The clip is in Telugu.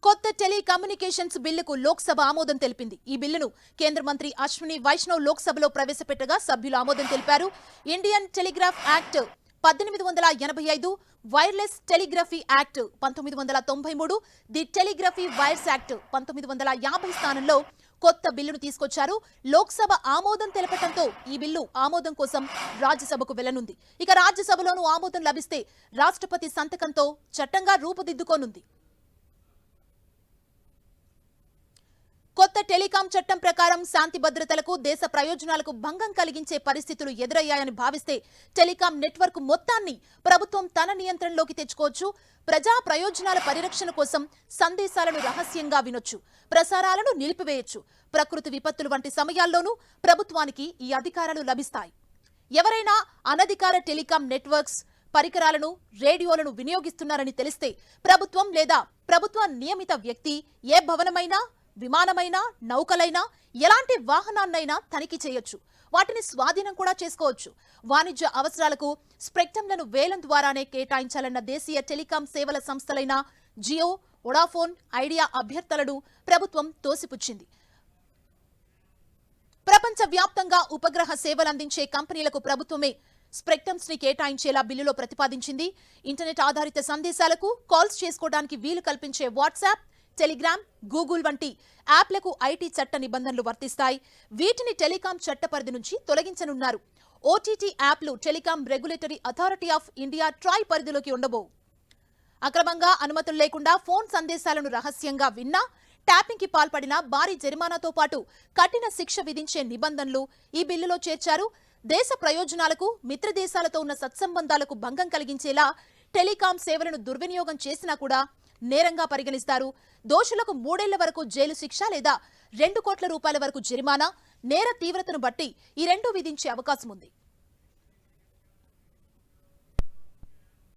కొత్త టెలికమ్యూనికేషన్స్ బిల్లుకు లోక్సభ ఆమోదం తెలిపింది. ఈ బిల్లును కేంద్ర మంత్రి అశ్విని వైష్ణవ్ లోక్సభలో ప్రవేశపెట్టగా సభ్యులు ఆమోదం తెలిపారు. Indian telegraph act 1885, wireless telegraphy act 1993, the telegraphy wires act 1950 స్థానంలో కొత్త బిల్లును తీసుకొచ్చారు. లోక్సభ ఆమోదం తెలపడంతో ఈ బిల్లు ఆమోదం కోసం రాజ్యసభకు వెళ్లనుంది. ఇక రాజ్యసభలోనూ ఆమోదం లభిస్తే రాష్ట్రపతి సంతకంతో చట్టంగా రూపుదిద్దుకోనుంది. కొత్త టెలికాం చట్టం ప్రకారం శాంతి భద్రతలకు, దేశ ప్రయోజనాలకు భంగం కలిగించే పరిస్థితులు ఎదురయ్యాయని భావిస్తే టెలికాం నెట్వర్క్ మొత్తాన్ని ప్రభుత్వం తన నియంత్రణలోకి తెచ్చుకోవచ్చు. ప్రజా ప్రయోజనాల పరిరక్షణ కోసం సందేశాలను రహస్యంగా వినొచ్చు, ప్రసారాలను నిలిపివేయొచ్చు. ప్రకృతి విపత్తులు వంటి సమయాల్లోనూ ప్రభుత్వానికి ఈ అధికారాలు లభిస్తాయి. ఎవరైనా అనధికార టెలికాం నెట్వర్క్స్, పరికరాలను, రేడియోలను వినియోగిస్తున్నారని తెలిస్తే ప్రభుత్వం లేదా ప్రభుత్వ నియమిత వ్యక్తి ఏ భవనమైనా, విమానమైనా, నౌకలైనా, ఎలాంటి వాహనాన్నైనా తనిఖీ చేయొచ్చు. వాటిని స్వాధీనం కూడా చేసుకోవచ్చు. వాణిజ్య అవసరాలకు స్పెక్ట్రమ్లను వేలం ద్వారానే కేటాయించాలన్న దేశీయ టెలికాం సేవల సంస్థలైన జియో, వొడాఫోన్, ఐడియా అభ్యర్థనలను ప్రభుత్వం తోసిపుచ్చింది. ప్రపంచ వ్యాప్తంగా ఉపగ్రహ సేవలందించే కంపెనీలకు ప్రభుత్వమే స్పెక్ట్రమ్స్ ని కేటాయించేలా బిల్లులో ప్రతిపాదించింది. ఇంటర్నెట్ ఆధారిత సందేశాలకు, కాల్స్ చేసుకోవడానికి వీలు కల్పించే వాట్సాప్, టెలిగ్రామ్, గూగుల్ వంటి యాప్లకు ఐటీ చట్ట నిబంధనలు వర్తిస్తాయి. వీటిని టెలికాం చట్ట పరిధి నుంచి తొలగించనున్నారు. ఓటీటీ యాప్లు telecom regulatory authority of India Troy పరిధిలోకి ఉండబోవు. అక్రమంగా, అనుమతులు లేకుండా ఫోన్ సందేశాలను రహస్యంగా విన్నా, ట్యాపింగ్ కి పాల్పడిన భారీ జరిమానాతో పాటు కఠిన శిక్ష విధించే నిబంధనలు ఈ బిల్లులో చేర్చారు. దేశ ప్రయోజనాలకు, మిత్ర దేశాలతో ఉన్న సత్సంబంధాలకు భంగం కలిగించేలా టెలికాం సేవలను దుర్వినియోగం చేసినా కూడా నేరంగా పరిగణిస్తారు. దోషులకు 3 ఏళ్ల వరకు జైలు శిక్ష లేదా 2 కోట్ల రూపాయల వరకు జరిమానా, నేర తీవ్రతను బట్టి ఈ రెండూ విధించే అవకాశం ఉంది.